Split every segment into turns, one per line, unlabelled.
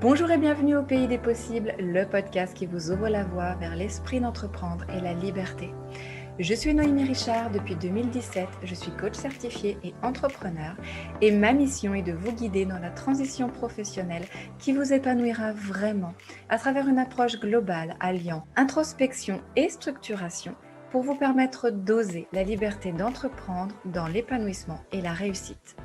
Bonjour et bienvenue au Pays des Possibles, le podcast qui vous ouvre la voie vers l'esprit d'entreprendre et la liberté. Je suis Noémie Richard, depuis 2017, je suis coach certifié et entrepreneur et ma mission est de vous guider dans la transition professionnelle qui vous épanouira vraiment à travers une approche globale alliant introspection et structuration pour vous permettre d'oser la liberté d'entreprendre dans l'épanouissement et la réussite.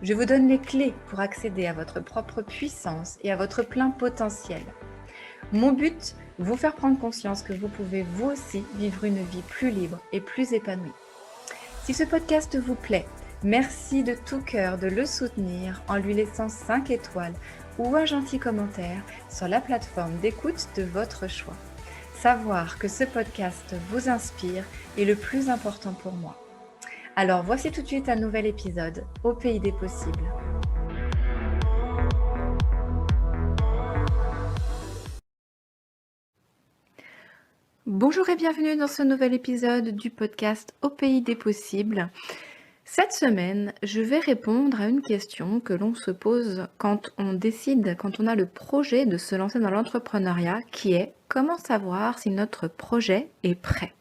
Je vous donne les clés pour accéder à votre propre puissance et à votre plein potentiel. Mon but, vous faire prendre conscience que vous pouvez vous aussi vivre une vie plus libre et plus épanouie. Si ce podcast vous plaît, merci de tout cœur de le soutenir en lui laissant 5 étoiles ou un gentil commentaire sur la plateforme d'écoute de votre choix. Savoir que ce podcast vous inspire est le plus important pour moi. Alors voici tout de suite un nouvel épisode au Pays des Possibles. Bonjour et bienvenue dans ce nouvel épisode du podcast au Pays des Possibles. Cette semaine, je vais répondre à une question que l'on se pose quand on décide, quand on a le projet de se lancer dans l'entrepreneuriat, qui est comment savoir si notre projet est prêt.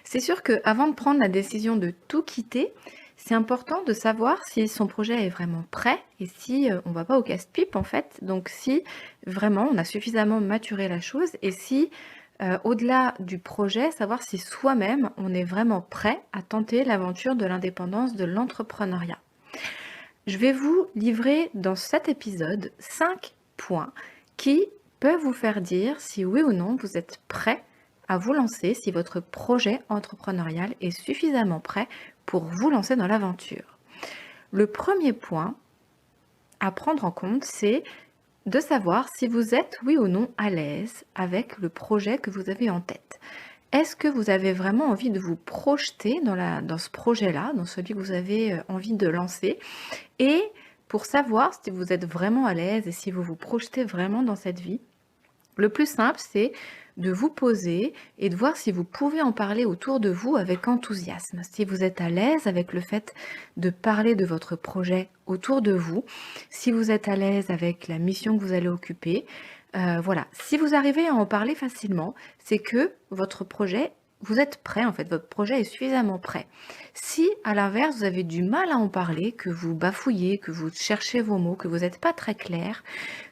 C'est sûr qu'avant de prendre la décision de tout quitter, c'est important de savoir si son projet est vraiment prêt et si on ne va pas au casse-pipe en fait. Donc si vraiment on a suffisamment maturé la chose et si au-delà du projet, savoir si soi-même on est vraiment prêt à tenter l'aventure de l'indépendance, de l'entrepreneuriat. Je vais vous livrer dans cet épisode 5 points qui peuvent vous faire dire si oui ou non vous êtes prêt à vous lancer, si votre projet entrepreneurial est suffisamment prêt pour vous lancer dans l'aventure. Le premier point à prendre en compte, c'est de savoir si vous êtes oui ou non à l'aise avec le projet que vous avez en tête. Est-ce que vous avez vraiment envie de vous projeter dans ce projet-là, dans celui que vous avez envie de lancer? Et pour savoir si vous êtes vraiment à l'aise et si vous vous projetez vraiment dans cette vie, le plus simple, c'est de vous poser et de voir si vous pouvez en parler autour de vous avec enthousiasme. Si vous êtes à l'aise avec le fait de parler de votre projet autour de vous, si vous êtes à l'aise avec la mission que vous allez occuper, voilà. Si vous arrivez à en parler facilement, c'est que votre projet, vous êtes prêt en fait, votre projet est suffisamment prêt. Si à l'inverse, vous avez du mal à en parler, que vous bafouillez, que vous cherchez vos mots, que vous n'êtes pas très clair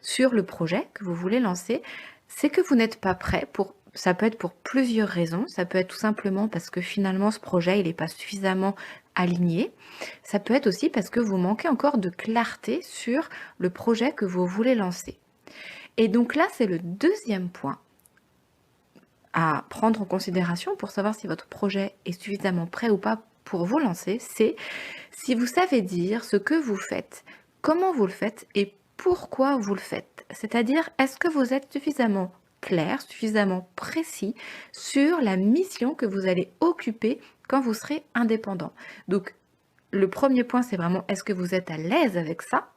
sur le projet que vous voulez lancer, c'est que vous n'êtes pas prêt ça peut être pour plusieurs raisons. Ça peut être tout simplement parce que finalement ce projet il n'est pas suffisamment aligné. Ça peut être aussi parce que vous manquez encore de clarté sur le projet que vous voulez lancer. Et donc là, c'est le deuxième point à prendre en considération pour savoir si votre projet est suffisamment prêt ou pas pour vous lancer, c'est si vous savez dire ce que vous faites, comment vous le faites et pourquoi vous le faites. C'est-à-dire, est-ce que vous êtes suffisamment clair, suffisamment précis sur la mission que vous allez occuper quand vous serez indépendant. Donc, le premier point, c'est vraiment, est-ce que vous êtes à l'aise avec ça?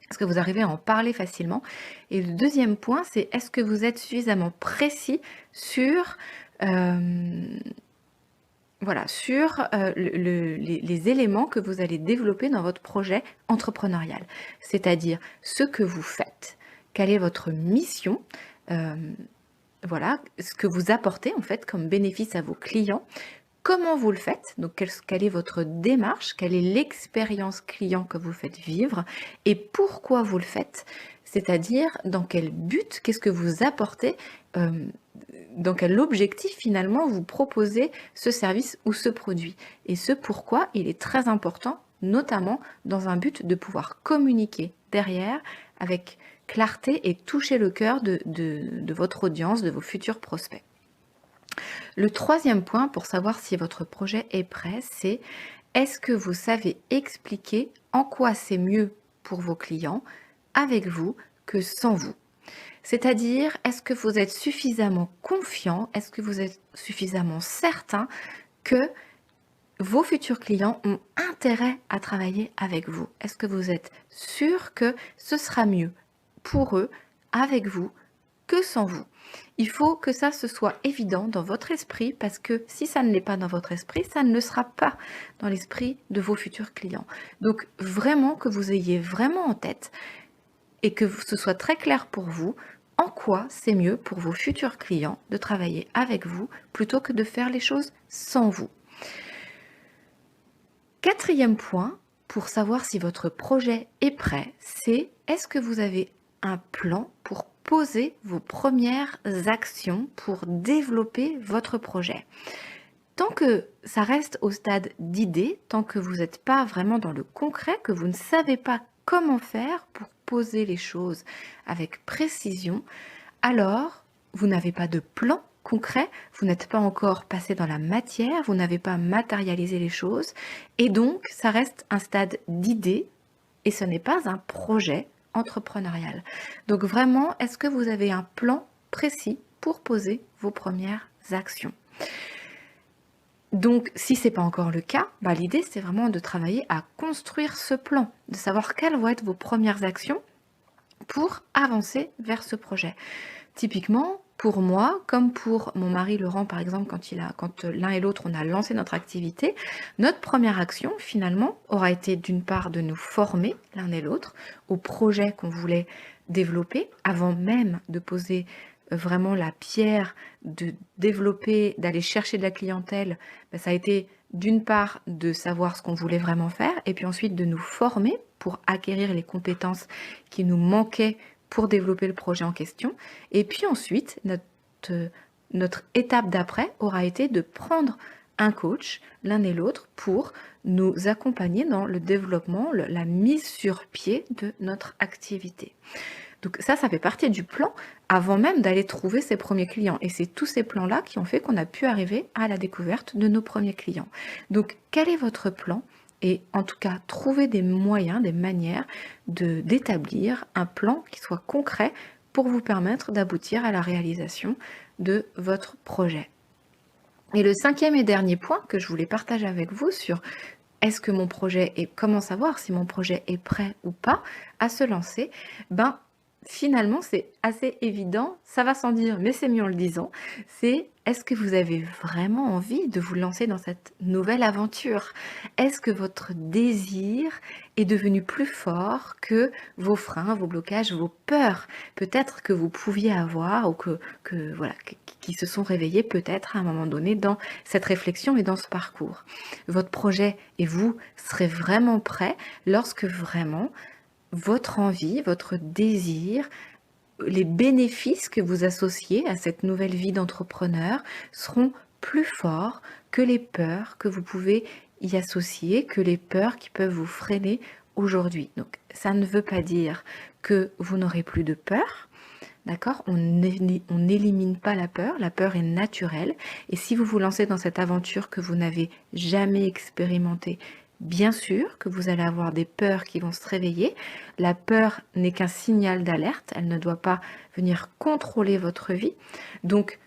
Est-ce que vous arrivez à en parler facilement? Et le deuxième point, c'est est-ce que vous êtes suffisamment précis sur les éléments que vous allez développer dans votre projet entrepreneurial. C'est-à-dire ce que vous faites, quelle est votre mission, ce que vous apportez en fait comme bénéfice à vos clients, comment vous le faites, donc quelle est votre démarche, quelle est l'expérience client que vous faites vivre et pourquoi vous le faites, c'est-à-dire dans quel but, qu'est-ce que vous apportez, dans quel objectif finalement vous proposez ce service ou ce produit. Et ce pourquoi il est très important, notamment dans un but de pouvoir communiquer derrière avec clarté et toucher le cœur de votre audience, de vos futurs prospects. Le troisième point pour savoir si votre projet est prêt, c'est est-ce que vous savez expliquer en quoi c'est mieux pour vos clients avec vous que sans vous? C'est-à-dire, est-ce que vous êtes suffisamment confiant, est-ce que vous êtes suffisamment certain que vos futurs clients ont intérêt à travailler avec vous? Est-ce que vous êtes sûr que ce sera mieux pour eux avec vous que sans vous? Il faut que ça se soit évident dans votre esprit parce que si ça ne l'est pas dans votre esprit, ça ne le sera pas dans l'esprit de vos futurs clients. Donc vraiment que vous ayez vraiment en tête et que ce soit très clair pour vous en quoi c'est mieux pour vos futurs clients de travailler avec vous plutôt que de faire les choses sans vous. Quatrième point, pour savoir si votre projet est prêt, c'est est-ce que vous avez un plan pour poser vos premières actions pour développer votre projet. Tant que ça reste au stade d'idée, tant que vous n'êtes pas vraiment dans le concret, que vous ne savez pas comment faire pour poser les choses avec précision, alors vous n'avez pas de plan concret, vous n'êtes pas encore passé dans la matière, vous n'avez pas matérialisé les choses, et donc ça reste un stade d'idée et ce n'est pas un projet entrepreneurial. Donc vraiment, est-ce que vous avez un plan précis pour poser vos premières actions? Donc, si ce n'est pas encore le cas, l'idée, c'est vraiment de travailler à construire ce plan, de savoir quelles vont être vos premières actions pour avancer vers ce projet. Typiquement, pour moi, comme pour mon mari Laurent, par exemple, quand l'un et l'autre, on a lancé notre activité, notre première action, finalement, aura été d'une part de nous former l'un et l'autre au projet qu'on voulait développer, avant même de poser vraiment la pierre, de développer, d'aller chercher de la clientèle. Ça a été d'une part de savoir ce qu'on voulait vraiment faire, et puis ensuite de nous former pour acquérir les compétences qui nous manquaient pour développer le projet en question. Et puis ensuite, notre étape d'après aura été de prendre un coach, l'un et l'autre, pour nous accompagner dans le développement, la mise sur pied de notre activité. Donc ça fait partie du plan avant même d'aller trouver ses premiers clients. Et c'est tous ces plans-là qui ont fait qu'on a pu arriver à la découverte de nos premiers clients. Donc quel est votre plan ? Et en tout cas, trouver des moyens, des manières d'établir un plan qui soit concret pour vous permettre d'aboutir à la réalisation de votre projet. Et le cinquième et dernier point que je voulais partager avec vous sur est-ce que mon projet est, comment savoir si mon projet est prêt ou pas à se lancer, finalement, c'est assez évident, ça va sans dire, mais c'est mieux en le disant, c'est est-ce que vous avez vraiment envie de vous lancer dans cette nouvelle aventure? Est-ce que votre désir est devenu plus fort que vos freins, vos blocages, vos peurs, peut-être que vous pouviez avoir ou qui se sont réveillés peut-être à un moment donné dans cette réflexion et dans ce parcours? Votre projet et vous serez vraiment prêts lorsque vraiment votre envie, votre désir, les bénéfices que vous associez à cette nouvelle vie d'entrepreneur seront plus forts que les peurs que vous pouvez y associer, que les peurs qui peuvent vous freiner aujourd'hui. Donc, ça ne veut pas dire que vous n'aurez plus de peur. D'accord ? On n'élimine pas la peur est naturelle. Et si vous vous lancez dans cette aventure que vous n'avez jamais expérimentée, bien sûr que vous allez avoir des peurs qui vont se réveiller. La peur n'est qu'un signal d'alerte, elle ne doit pas venir contrôler votre vie. Donc,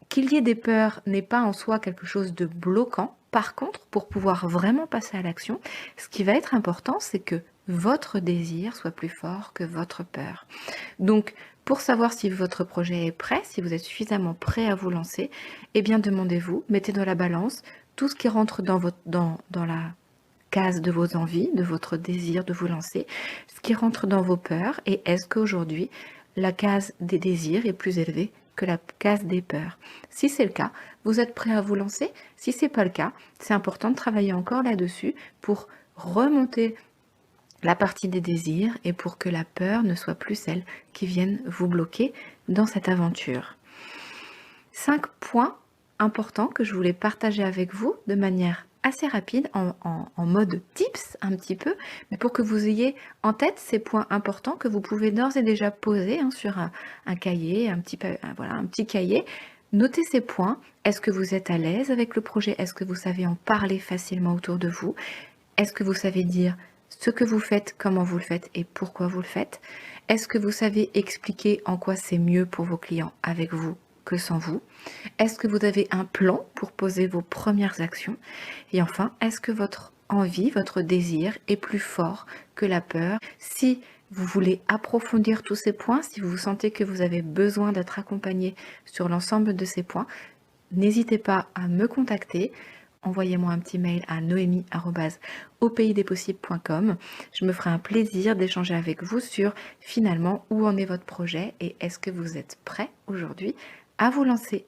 qu'il y ait des peurs n'est pas en soi quelque chose de bloquant. Par contre, pour pouvoir vraiment passer à l'action, ce qui va être important, c'est que votre désir soit plus fort que votre peur. Donc, pour savoir si votre projet est prêt, si vous êtes suffisamment prêt à vous lancer, eh bien demandez-vous, mettez dans la balance tout ce qui rentre dans la case de vos envies, de votre désir de vous lancer, ce qui rentre dans vos peurs, et est-ce qu'aujourd'hui, la case des désirs est plus élevée que la case des peurs? Si c'est le cas, vous êtes prêt à vous lancer. Si ce n'est pas le cas, c'est important de travailler encore là-dessus pour remonter la partie des désirs et pour que la peur ne soit plus celle qui vienne vous bloquer dans cette aventure. 5 points importants que je voulais partager avec vous de manière assez rapide, en mode tips un petit peu, mais pour que vous ayez en tête ces points importants que vous pouvez d'ores et déjà poser sur un cahier, un petit cahier. Notez ces points. Est-ce que vous êtes à l'aise avec le projet? Est-ce que vous savez en parler facilement autour de vous? Est-ce que vous savez dire ce que vous faites, comment vous le faites et pourquoi vous le faites? Est-ce que vous savez expliquer en quoi c'est mieux pour vos clients avec vous que sans vous? Est-ce que vous avez un plan pour poser vos premières actions? Et enfin, est-ce que votre envie, votre désir est plus fort que la peur? Si vous voulez approfondir tous ces points, si vous sentez que vous avez besoin d'être accompagné sur l'ensemble de ces points, n'hésitez pas à me contacter. envoyez-moi un petit mail à noémie@aupaysdespossibles.com. Je me ferai un plaisir d'échanger avec vous sur finalement où en est votre projet et est-ce que vous êtes prêt aujourd'hui à vous lancer.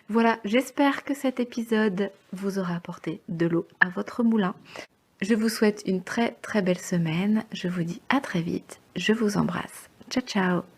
Voilà, j'espère que cet épisode vous aura apporté de l'eau à votre moulin. Je vous souhaite une très très belle semaine. Je vous dis à très vite. Je vous embrasse. Ciao ciao.